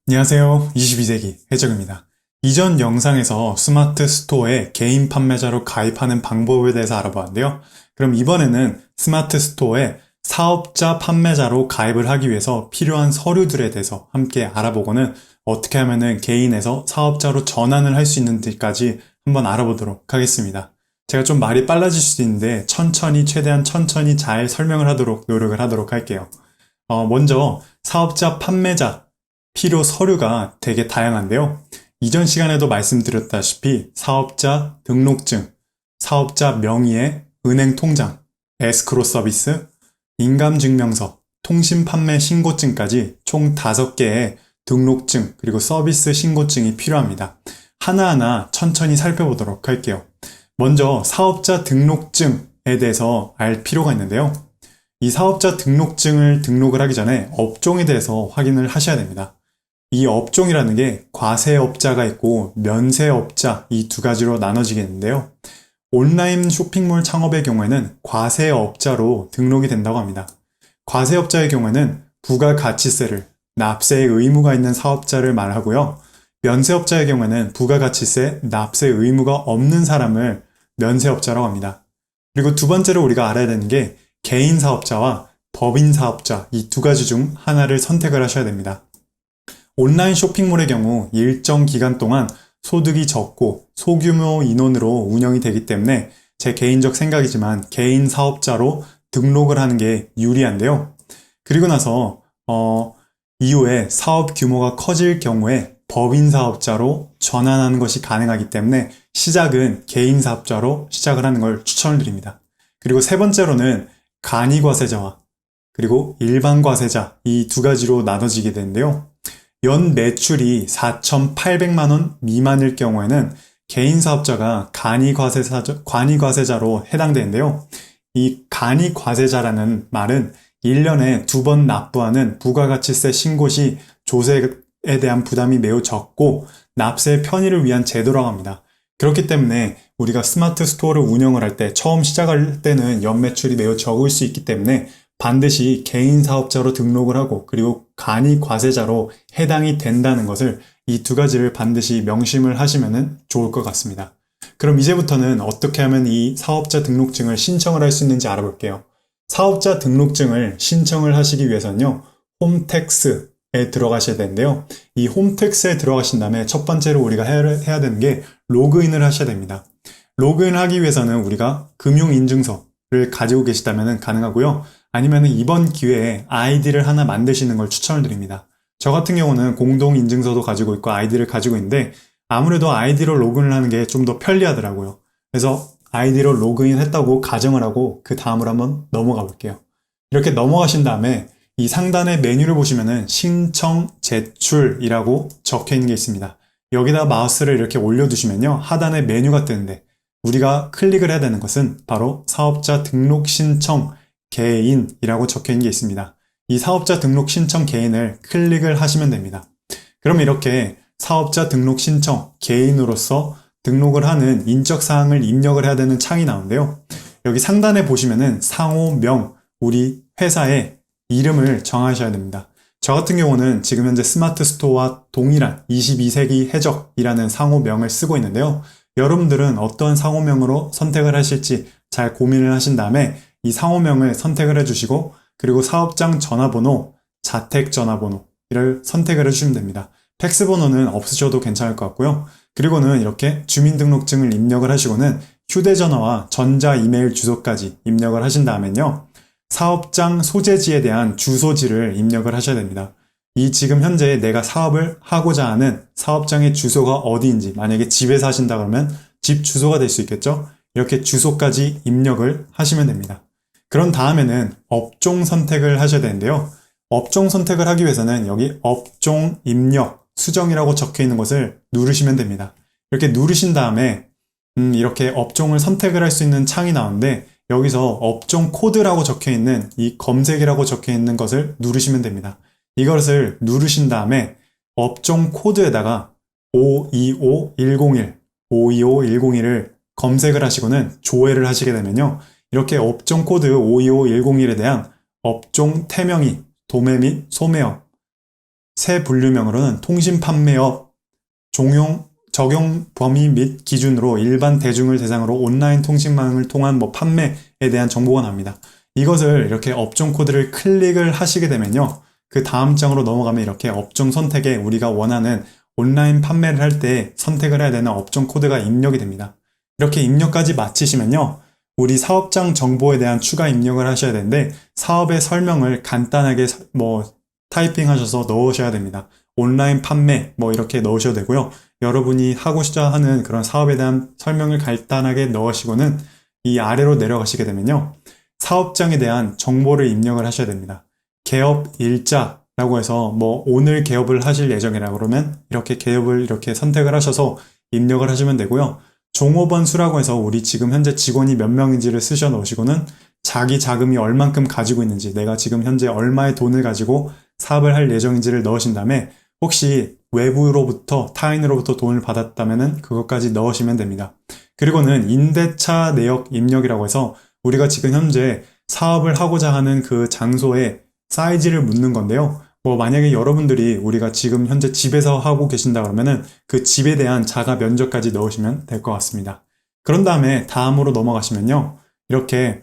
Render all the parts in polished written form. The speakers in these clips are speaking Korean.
안녕하세요. 22세기 해적입니다. 이전 영상에서 스마트 스토어에 개인 판매자로 가입하는 방법에 대해서 알아보았는데요. 그럼 이번에는 스마트 스토어에 사업자 판매자로 가입을 하기 위해서 필요한 서류들에 대해서 함께 알아보고는 어떻게 하면은 개인에서 사업자로 전환을 할 수 있는지까지 한번 알아보도록 하겠습니다. 제가 좀 말이 빨라질 수도 있는데 최대한 천천히 잘 설명을 하도록 노력을 하도록 할게요. 먼저 사업자 판매자 필요 서류가 되게 다양한데요. 이전 시간에도 말씀드렸다시피 사업자 등록증, 사업자 명의의 은행 통장, 에스크로 서비스, 인감증명서, 통신판매 신고증까지 총 5개의 등록증 그리고 서비스 신고증이 필요합니다. 하나하나 천천히 살펴보도록 할게요. 먼저 사업자 등록증에 대해서 알 필요가 있는데요. 이 사업자 등록증을 등록을 하기 전에 업종에 대해서 확인을 하셔야 됩니다. 이 업종이라는 게 과세업자가 있고 면세업자 이 두 가지로 나눠지겠는데요. 온라인 쇼핑몰 창업의 경우에는 과세업자로 등록이 된다고 합니다. 과세업자의 경우에는 부가가치세를 납세의 의무가 있는 사업자를 말하고요. 면세업자의 경우에는 부가가치세 납세 의무가 없는 사람을 면세업자라고 합니다. 그리고 두 번째로 우리가 알아야 되는 게 개인 사업자와 법인 사업자 이 두 가지 중 하나를 선택을 하셔야 됩니다. 온라인 쇼핑몰의 경우 일정 기간 동안 소득이 적고 소규모 인원으로 운영이 되기 때문에 제 개인적 생각이지만 개인 사업자로 등록을 하는 게 유리한데요. 그리고 나서 이후에 사업 규모가 커질 경우에 법인 사업자로 전환하는 것이 가능하기 때문에 시작은 개인 사업자로 시작을 하는 걸 추천을 드립니다. 그리고 세 번째로는 간이과세자와 그리고 일반 과세자 이 두 가지로 나눠지게 되는데요. 연 매출이 4,800만 원 미만일 경우에는 개인 사업자가 간이과세자로 해당되는데요. 이 간이과세자라는 말은 1년에 2번 납부하는 부가가치세 신고 시 조세에 대한 부담이 매우 적고 납세 편의를 위한 제도라고 합니다. 그렇기 때문에 우리가 스마트 스토어를 운영을 할 때 처음 시작할 때는 연매출이 매우 적을 수 있기 때문에 반드시 개인 사업자로 등록을 하고 그리고 간이과세자로 해당이 된다는 것을 이 두 가지를 반드시 명심을 하시면 좋을 것 같습니다. 그럼 이제부터는 어떻게 하면 이 사업자 등록증을 신청을 할 수 있는지 알아볼게요. 사업자 등록증을 신청을 하시기 위해서는요. 홈택스에 들어가셔야 되는데요. 이 홈택스에 들어가신 다음에 첫 번째로 우리가 해야 되는 게 로그인을 하셔야 됩니다. 로그인하기 위해서는 우리가 금융인증서를 가지고 계시다면 가능하고요. 아니면 이번 기회에 아이디를 하나 만드시는 걸 추천을 드립니다. 저 같은 경우는 공동인증서도 가지고 있고 아이디를 가지고 있는데 아무래도 아이디로 로그인을 하는 게 좀 더 편리하더라고요. 그래서 아이디로 로그인 했다고 가정을 하고 그 다음으로 한번 넘어가 볼게요. 이렇게 넘어가신 다음에 이 상단의 메뉴를 보시면은 신청 제출이라고 적혀 있는 게 있습니다. 여기다 마우스를 이렇게 올려두시면요. 하단에 메뉴가 뜨는데 우리가 클릭을 해야 되는 것은 바로 사업자 등록 신청 개인이라고 적혀 있는 게 있습니다. 이 사업자 등록 신청 개인을 클릭을 하시면 됩니다. 그럼 이렇게 사업자 등록 신청 개인으로서 등록을 하는 인적사항을 입력을 해야 되는 창이 나오는데요. 여기 상단에 보시면은 상호명, 우리 회사의 이름을 정하셔야 됩니다. 저 같은 경우는 지금 현재 스마트 스토어와 동일한 22세기 해적이라는 상호명을 쓰고 있는데요. 여러분들은 어떤 상호명으로 선택을 하실지 잘 고민을 하신 다음에 이 상호명을 선택을 해주시고 그리고 사업장 전화번호, 자택 전화번호를 선택을 해주시면 됩니다. 팩스 번호는 없으셔도 괜찮을 것 같고요. 그리고는 이렇게 주민등록증을 입력을 하시고는 휴대전화와 전자 이메일 주소까지 입력을 하신 다음엔요. 사업장 소재지에 대한 주소지를 입력을 하셔야 됩니다. 이 지금 현재 내가 사업을 하고자 하는 사업장의 주소가 어디인지 만약에 집에서 하신다 그러면 집 주소가 될 수 있겠죠? 이렇게 주소까지 입력을 하시면 됩니다. 그런 다음에는 업종 선택을 하셔야 되는데요. 업종 선택을 하기 위해서는 여기 업종 입력 수정이라고 적혀 있는 것을 누르시면 됩니다. 이렇게 누르신 다음에 이렇게 업종을 선택을 할 수 있는 창이 나오는데 여기서 업종 코드라고 적혀 있는 이 검색이라고 적혀 있는 것을 누르시면 됩니다. 이것을 누르신 다음에 업종 코드에다가 525101, 525101을 검색을 하시고는 조회를 하시게 되면요. 이렇게 업종 코드 525101에 대한 업종 태명이 도매 및 소매업 새 분류명으로는 통신판매업 적용 범위 및 기준으로 일반 대중을 대상으로 온라인 통신망을 통한 판매에 대한 정보가 나옵니다. 이것을 이렇게 업종 코드를 클릭을 하시게 되면요. 그 다음 장으로 넘어가면 이렇게 업종 선택에 우리가 원하는 온라인 판매를 할 때 선택을 해야 되는 업종 코드가 입력이 됩니다. 이렇게 입력까지 마치시면요. 우리 사업장 정보에 대한 추가 입력을 하셔야 되는데 사업의 설명을 간단하게 타이핑하셔서 넣으셔야 됩니다. 온라인 판매 이렇게 넣으셔도 되고요. 여러분이 하고자 하는 그런 사업에 대한 설명을 간단하게 넣으시고는 이 아래로 내려가시게 되면요. 사업장에 대한 정보를 입력을 하셔야 됩니다. 개업 일자라고 해서 오늘 개업을 하실 예정이라 그러면 이렇게 개업을 이렇게 선택을 하셔서 입력을 하시면 되고요. 종업원 수라고 해서 우리 지금 현재 직원이 몇 명인지를 쓰셔 놓으시고는 자기 자금이 얼만큼 가지고 있는지, 내가 지금 현재 얼마의 돈을 가지고 사업을 할 예정인지를 넣으신 다음에 혹시 외부로부터 타인으로부터 돈을 받았다면은 그것까지 넣으시면 됩니다. 그리고는 임대차 내역 입력이라고 해서 우리가 지금 현재 사업을 하고자 하는 그 장소의 사이즈를 묻는 건데요. 만약에 여러분들이 우리가 지금 현재 집에서 하고 계신다 그러면은 그 집에 대한 자가 면적까지 넣으시면 될 것 같습니다. 그런 다음에 다음으로 넘어가시면요. 이렇게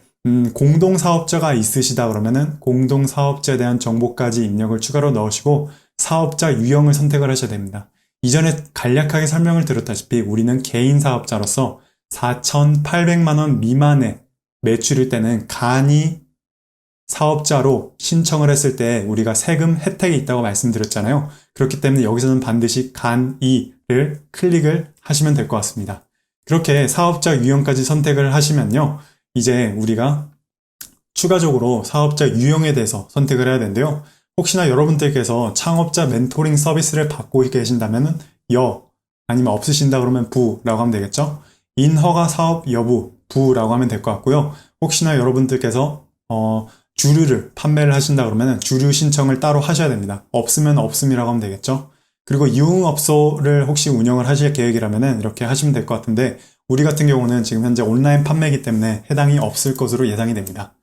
공동사업자가 있으시다 그러면은 공동사업자에 대한 정보까지 입력을 추가로 넣으시고 사업자 유형을 선택을 하셔야 됩니다. 이전에 간략하게 설명을 드렸다시피 우리는 개인 사업자로서 4,800만 원 미만의 매출일 때는 간이 사업자로 신청을 했을 때 우리가 세금 혜택이 있다고 말씀드렸잖아요. 그렇기 때문에 여기서는 반드시 간이를 클릭을 하시면 될 것 같습니다. 그렇게 사업자 유형까지 선택을 하시면요. 이제 우리가 추가적으로 사업자 유형에 대해서 선택을 해야 되는데요. 혹시나 여러분들께서 창업자 멘토링 서비스를 받고 계신다면 아니면 없으신다 그러면 부라고 하면 되겠죠. 인허가 사업 여부 부라고 하면 될 것 같고요. 혹시나 여러분들께서 주류를 판매를 하신다 그러면 주류 신청을 따로 하셔야 됩니다. 없으면 없음이라고 하면 되겠죠. 그리고 유흥업소를 혹시 운영을 하실 계획이라면 이렇게 하시면 될 것 같은데 우리 같은 경우는 지금 현재 온라인 판매이기 때문에 해당이 없을 것으로 예상이 됩니다.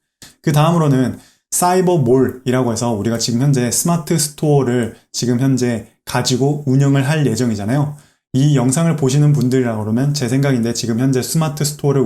그 다음으로는 사이버몰이라고 해서 우리가 지금 현재 스마트 스토어를 지금 현재 가지고 운영을 할 예정이잖아요. 이 영상을 보시는 분들이라 그러면 제 생각인데 지금 현재 스마트 스토어를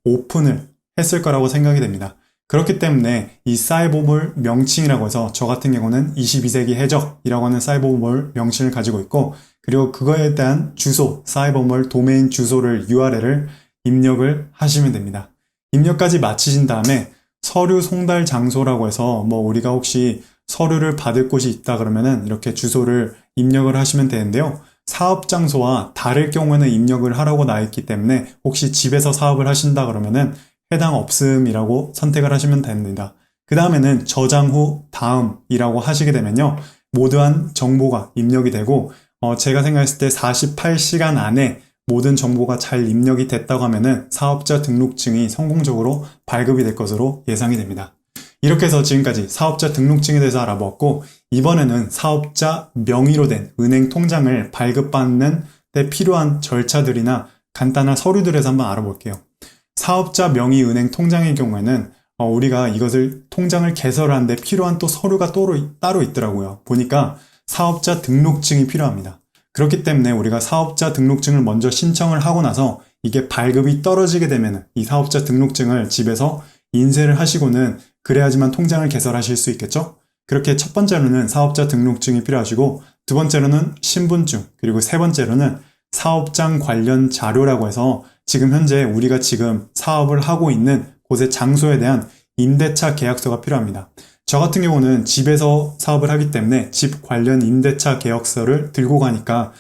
오픈을 했을 거라고 생각이 됩니다. 그렇기 때문에 이 사이버몰 명칭이라고 해서 저 같은 경우는 22세기 해적이라고 하는 사이버몰 명칭을 가지고 있고 그리고 그거에 대한 주소, 사이버몰 도메인 주소를 URL을 입력을 하시면 됩니다. 입력까지 마치신 다음에 서류 송달 장소라고 해서 우리가 혹시 서류를 받을 곳이 있다 그러면은 이렇게 주소를 입력을 하시면 되는데요. 사업 장소와 다를 경우에는 입력을 하라고 나와 있기 때문에 혹시 집에서 사업을 하신다 그러면은 해당 없음이라고 선택을 하시면 됩니다. 그 다음에는 저장 후 다음이라고 하시게 되면요. 모두한 정보가 입력이 되고 제가 생각했을 때 48시간 안에 모든 정보가 잘 입력이 됐다고 하면은 사업자 등록증이 성공적으로 발급이 될 것으로 예상이 됩니다. 이렇게 해서 지금까지 사업자 등록증에 대해서 알아보았고 이번에는 사업자 명의로 된 은행 통장을 발급받는 데 필요한 절차들이나 간단한 서류들에 대해서 한번 알아볼게요. 사업자 명의 은행 통장의 경우에는 우리가 이것을 통장을 개설하는데 필요한 또 서류가 따로 있더라고요. 보니까 사업자 등록증이 필요합니다. 그렇기 때문에 우리가 사업자 등록증을 먼저 신청을 하고 나서 이게 발급이 떨어지게 되면 이 사업자 등록증을 집에서 인쇄를 하시고는 그래야지만 통장을 개설하실 수 있겠죠? 그렇게 첫 번째로는 사업자 등록증이 필요하시고 두 번째로는 신분증 그리고 세 번째로는 사업장 관련 자료라고 해서 지금 현재 우리가 지금 사업을 하고 있는 곳의 장소에 대한 임대차 계약서가 필요합니다. 저 같은 경우는 집에서 사업을 하기 때문에 집 관련 임대차 계약서를 들고 가니까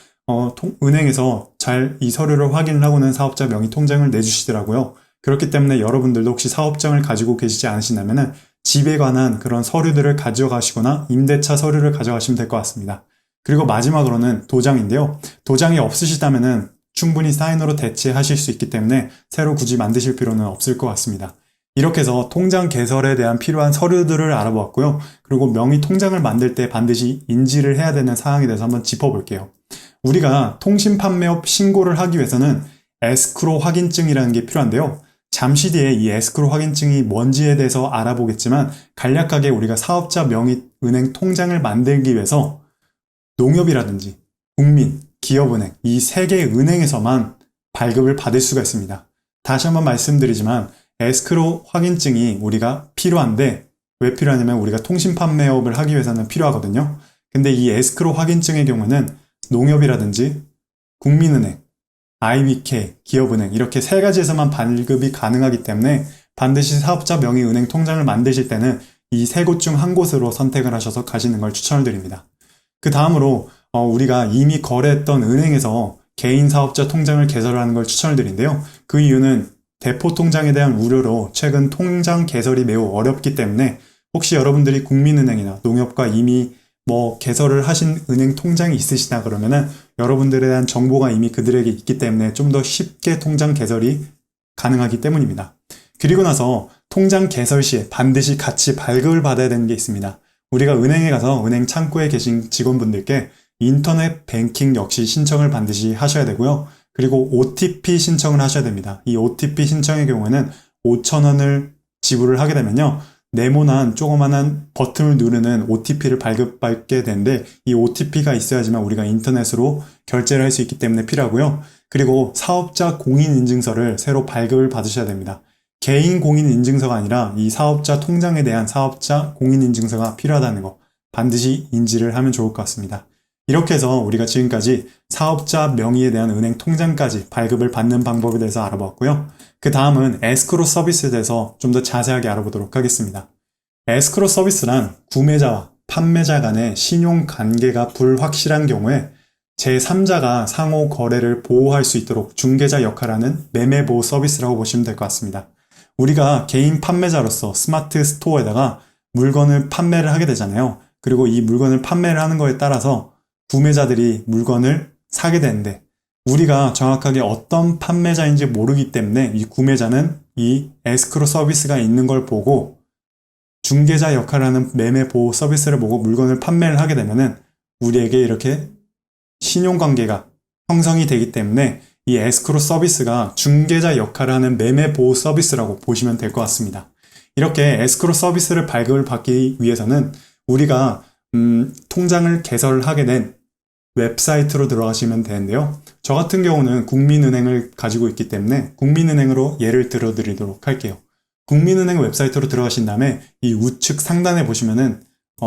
은행에서 잘 이 서류를 확인을 하고는 사업자 명의 통장을 내주시더라고요. 그렇기 때문에 여러분들도 혹시 사업장을 가지고 계시지 않으신다면 집에 관한 그런 서류들을 가져가시거나 임대차 서류를 가져가시면 될 것 같습니다. 그리고 마지막으로는 도장인데요. 도장이 없으시다면 충분히 사인으로 대체하실 수 있기 때문에 새로 굳이 만드실 필요는 없을 것 같습니다. 이렇게 해서 통장 개설에 대한 필요한 서류들을 알아보았고요. 그리고 명의 통장을 만들 때 반드시 인지를 해야 되는 사항에 대해서 한번 짚어볼게요. 우리가 통신판매업 신고를 하기 위해서는 에스크로 확인증이라는 게 필요한데요. 잠시 뒤에 이 에스크로 확인증이 뭔지에 대해서 알아보겠지만 간략하게 우리가 사업자 명의 은행 통장을 만들기 위해서 농협이라든지 국민, 기업은행 이 세 개의 은행에서만 발급을 받을 수가 있습니다. 다시 한번 말씀드리지만 에스크로 확인증이 우리가 필요한데 왜 필요하냐면 우리가 통신 판매업을 하기 위해서는 필요하거든요. 근데 이 에스크로 확인증의 경우는 농협이라든지 국민은행, IBK, 기업은행 이렇게 세 가지에서만 발급이 가능하기 때문에 반드시 사업자 명의 은행 통장을 만드실 때는 이 세 곳 중 한 곳으로 선택을 하셔서 가시는 걸 추천을 드립니다. 그 다음으로 우리가 이미 거래했던 은행에서 개인 사업자 통장을 개설하는 걸 추천을 드리는데요. 그 이유는 대포 통장에 대한 우려로 최근 통장 개설이 매우 어렵기 때문에 혹시 여러분들이 국민은행이나 농협과 이미 개설을 하신 은행 통장이 있으시다 그러면은 여러분들에 대한 정보가 이미 그들에게 있기 때문에 좀 더 쉽게 통장 개설이 가능하기 때문입니다. 그리고 나서 통장 개설 시에 반드시 같이 발급을 받아야 되는 게 있습니다. 우리가 은행에 가서 은행 창구에 계신 직원분들께 인터넷 뱅킹 역시 신청을 반드시 하셔야 되고요. 그리고 OTP 신청을 하셔야 됩니다. 이 OTP 신청의 경우에는 5,000원을 지불을 하게 되면요. 네모난 조그만한 버튼을 누르는 OTP를 발급받게 되는데 이 OTP가 있어야지만 우리가 인터넷으로 결제를 할 수 있기 때문에 필요하고요. 그리고 사업자 공인인증서를 새로 발급을 받으셔야 됩니다. 개인 공인인증서가 아니라 이 사업자 통장에 대한 사업자 공인인증서가 필요하다는 거 반드시 인지를 하면 좋을 것 같습니다. 이렇게 해서 우리가 지금까지 사업자 명의에 대한 은행 통장까지 발급을 받는 방법에 대해서 알아보았고요. 그 다음은 에스크로 서비스에 대해서 좀 더 자세하게 알아보도록 하겠습니다. 에스크로 서비스란 구매자와 판매자 간의 신용 관계가 불확실한 경우에 제3자가 상호 거래를 보호할 수 있도록 중개자 역할을 하는 매매 보호 서비스라고 보시면 될 것 같습니다. 우리가 개인 판매자로서 스마트 스토어에다가 물건을 판매를 하게 되잖아요. 그리고 이 물건을 판매를 하는 거에 따라서 구매자들이 물건을 사게 되는데 우리가 정확하게 어떤 판매자인지 모르기 때문에 이 구매자는 이 에스크로 서비스가 있는 걸 보고 중개자 역할을 하는 매매 보호 서비스를 보고 물건을 판매를 하게 되면은 우리에게 이렇게 신용관계가 형성이 되기 때문에 이 에스크로 서비스가 중개자 역할을 하는 매매 보호 서비스라고 보시면 될 것 같습니다. 이렇게 에스크로 서비스를 발급을 받기 위해서는 우리가 통장을 개설하게 된 웹사이트로 들어가시면 되는데요. 저 같은 경우는 국민은행을 가지고 있기 때문에 국민은행으로 예를 들어 드리도록 할게요. 국민은행 웹사이트로 들어가신 다음에 이 우측 상단에 보시면은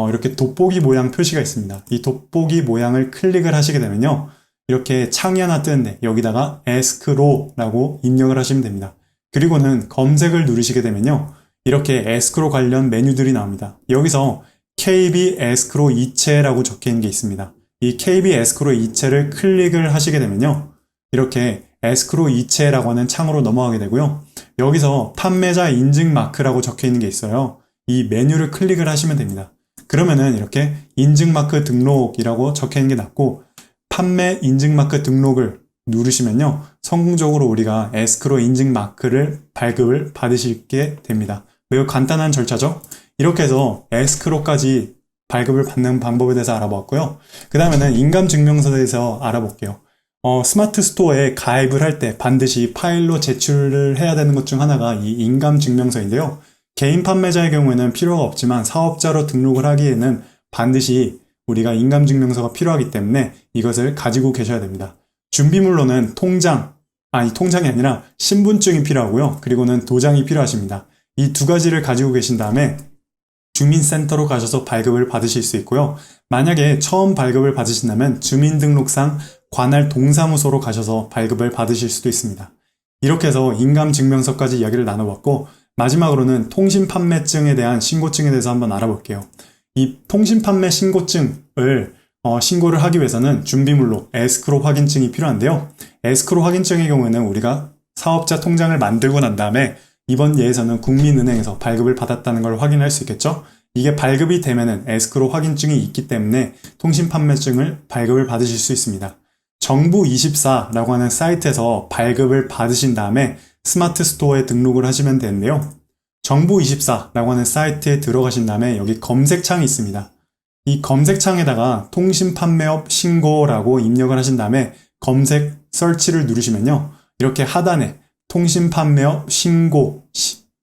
이렇게 돋보기 모양 표시가 있습니다. 이 돋보기 모양을 클릭을 하시게 되면요. 이렇게 창이 하나 뜨는데 여기다가 에스크로라고 입력을 하시면 됩니다. 그리고는 검색을 누르시게 되면요. 이렇게 에스크로 관련 메뉴들이 나옵니다. 여기서 KB 에스크로 이체라고 적혀 있는 게 있습니다. 이 KB 에스크로 이체를 클릭을 하시게 되면요. 이렇게 에스크로 이체라고 하는 창으로 넘어가게 되고요. 여기서 판매자 인증 마크라고 적혀 있는 게 있어요. 이 메뉴를 클릭을 하시면 됩니다. 그러면은 이렇게 인증 마크 등록이라고 적혀 있는 게 낫고 판매 인증 마크 등록을 누르시면요. 성공적으로 우리가 에스크로 인증 마크를 발급을 받으시게 됩니다. 매우 간단한 절차죠. 이렇게 해서 에스크로까지 발급을 받는 방법에 대해서 알아보았고요. 그 다음에는 인감증명서에 대해서 알아볼게요. 스마트 스토어에 가입을 할 때 반드시 파일로 제출을 해야 되는 것 중 하나가 이 인감증명서인데요. 개인 판매자의 경우에는 필요가 없지만 사업자로 등록을 하기에는 반드시 우리가 인감증명서가 필요하기 때문에 이것을 가지고 계셔야 됩니다. 준비물로는 통장이 아니라 신분증이 필요하고요. 그리고는 도장이 필요하십니다. 이 두 가지를 가지고 계신 다음에 주민센터로 가셔서 발급을 받으실 수 있고요. 만약에 처음 발급을 받으신다면 주민등록상 관할 동사무소로 가셔서 발급을 받으실 수도 있습니다. 이렇게 해서 인감증명서까지 이야기를 나눠봤고 마지막으로는 통신판매증에 대한 신고증에 대해서 한번 알아볼게요. 이 통신판매 신고증을 신고를 하기 위해서는 준비물로 에스크로 확인증이 필요한데요. 에스크로 확인증의 경우에는 우리가 사업자 통장을 만들고 난 다음에 이번 예에서는 국민은행에서 발급을 받았다는 걸 확인할 수 있겠죠? 이게 발급이 되면은 에스크로 확인증이 있기 때문에 통신판매증을 발급을 받으실 수 있습니다. 정부24라고 하는 사이트에서 발급을 받으신 다음에 스마트 스토어에 등록을 하시면 되는데요. 정부24라고 하는 사이트에 들어가신 다음에 여기 검색창이 있습니다. 이 검색창에다가 통신판매업 신고라고 입력을 하신 다음에 검색 설치를 누르시면요. 이렇게 하단에 통신판매업 신고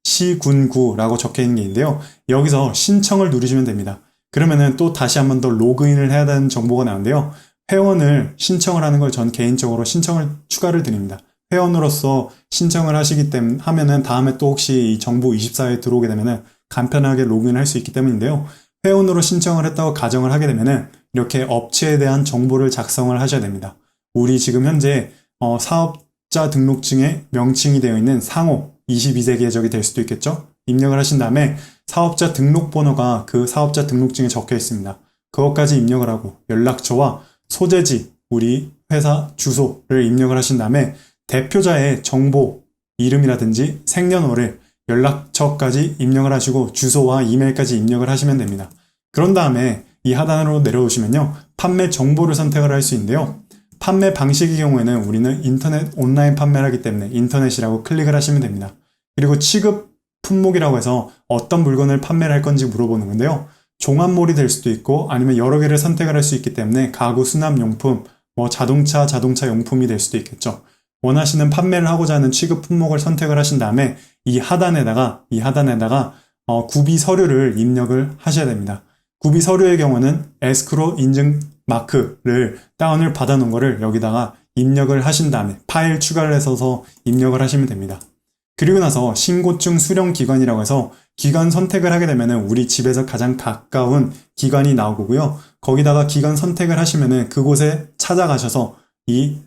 시군구라고 적혀 있는 게 있는데요. 여기서 신청을 누르시면 됩니다. 그러면은 또 다시 한 번 더 로그인을 해야 되는 정보가 나오는데요. 회원을 신청을 하는 걸 전 개인적으로 신청을 추가를 드립니다. 회원으로서 신청을 하시기 때문에 하면은 다음에 또 혹시 이 정보24에 들어오게 되면은 간편하게 로그인할 수 있기 때문인데요. 회원으로 신청을 했다고 가정을 하게 되면은 이렇게 업체에 대한 정보를 작성을 하셔야 됩니다. 우리 지금 현재 사업자 등록증에 명칭이 되어 있는 상호 22세 계적이 될 수도 있겠죠. 입력을 하신 다음에 사업자 등록번호가 그 사업자 등록증에 적혀 있습니다. 그것까지 입력을 하고 연락처와 소재지, 우리 회사 주소를 입력을 하신 다음에 대표자의 정보, 이름이라든지 생년월일, 연락처까지 입력을 하시고 주소와 이메일까지 입력을 하시면 됩니다. 그런 다음에 이 하단으로 내려오시면요. 판매 정보를 선택을 할 수 있는데요. 판매 방식의 경우에는 우리는 인터넷 온라인 판매를 하기 때문에 인터넷이라고 클릭을 하시면 됩니다. 그리고 취급 품목이라고 해서 어떤 물건을 판매를 할 건지 물어보는 건데요. 종합몰이 될 수도 있고 아니면 여러 개를 선택을 할 수 있기 때문에 가구 수납용품, 자동차 용품이 될 수도 있겠죠. 원하시는 판매를 하고자 하는 취급 품목을 선택을 하신 다음에 이 하단에다가 구비 서류를 입력을 하셔야 됩니다. 구비 서류의 경우는 에스크로 인증 마크를 다운을 받아 놓은 거를 여기다가 입력을 하신 다음에 파일 추가를 해서 입력을 하시면 됩니다. 그리고 나서 신고증 수령 기관이라고 해서 기관 선택을 하게 되면은 우리 집에서 가장 가까운 기관이 나오고요. 거기다가 기관 선택을 하시면은 그곳에 찾아가셔서 이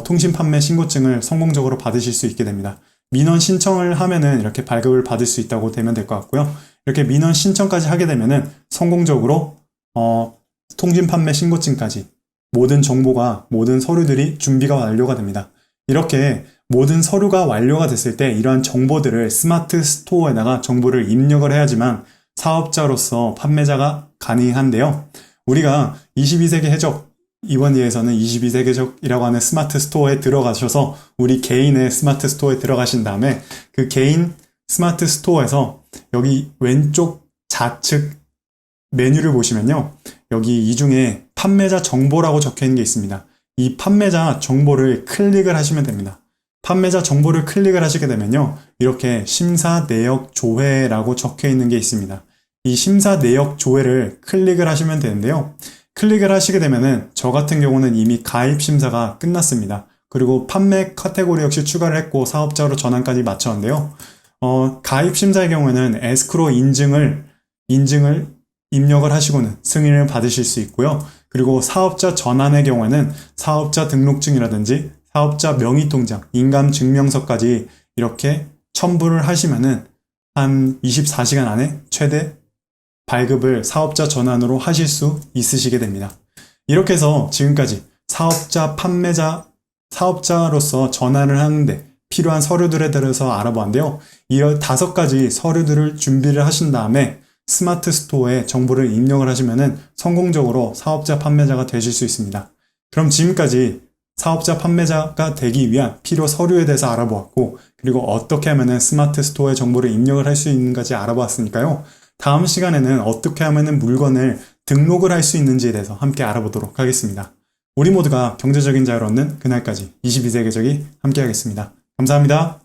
통신 판매 신고증을 성공적으로 받으실 수 있게 됩니다. 민원 신청을 하면은 이렇게 발급을 받을 수 있다고 되면 될 것 같고요. 이렇게 민원 신청까지 하게 되면은 성공적으로 통신 판매 신고증까지 모든 정보가 모든 서류들이 준비가 완료가 됩니다. 이렇게 모든 서류가 완료가 됐을 때 이러한 정보들을 스마트 스토어에다가 정보를 입력을 해야지만 사업자로서 판매자가 가능한데요. 우리가 22세기 해적 이번 예에서는 22세 계적이라고 하는 스마트 스토어에 들어가셔서 우리 개인의 스마트 스토어에 들어가신 다음에 그 개인 스마트 스토어에서 여기 왼쪽 좌측 메뉴를 보시면요. 여기 이 중에 판매자 정보라고 적혀 있는 게 있습니다. 이 판매자 정보를 클릭을 하시면 됩니다. 판매자 정보를 클릭을 하시게 되면요. 이렇게 심사 내역 조회라고 적혀 있는 게 있습니다. 이 심사 내역 조회를 클릭을 하시면 되는데요. 클릭을 하시게 되면은 저 같은 경우는 이미 가입 심사가 끝났습니다. 그리고 판매 카테고리 역시 추가를 했고 사업자로 전환까지 마쳤는데요. 가입 심사의 경우에는 에스크로 인증을 입력을 하시고는 승인을 받으실 수 있고요. 그리고 사업자 전환의 경우에는 사업자 등록증이라든지 사업자 명의통장, 인감증명서까지 이렇게 첨부를 하시면은 한 24시간 안에 최대 발급을 사업자 전환으로 하실 수 있으시게 됩니다. 이렇게 해서 지금까지 사업자로서 전환을 하는데 필요한 서류들에 대해서 알아보았는데요. 이 5가지 서류들을 준비를 하신 다음에 스마트 스토어에 정보를 입력을 하시면은 성공적으로 사업자 판매자가 되실 수 있습니다. 그럼 지금까지 사업자 판매자가 되기 위한 필요 서류에 대해서 알아보았고, 그리고 어떻게 하면은 스마트 스토어에 정보를 입력을 할 수 있는지 알아보았으니까요. 다음 시간에는 어떻게 하면은 물건을 등록을 할 수 있는지에 대해서 함께 알아보도록 하겠습니다. 우리 모두가 경제적인 자유를 얻는 그날까지 22세 계적이 함께 하겠습니다. 감사합니다.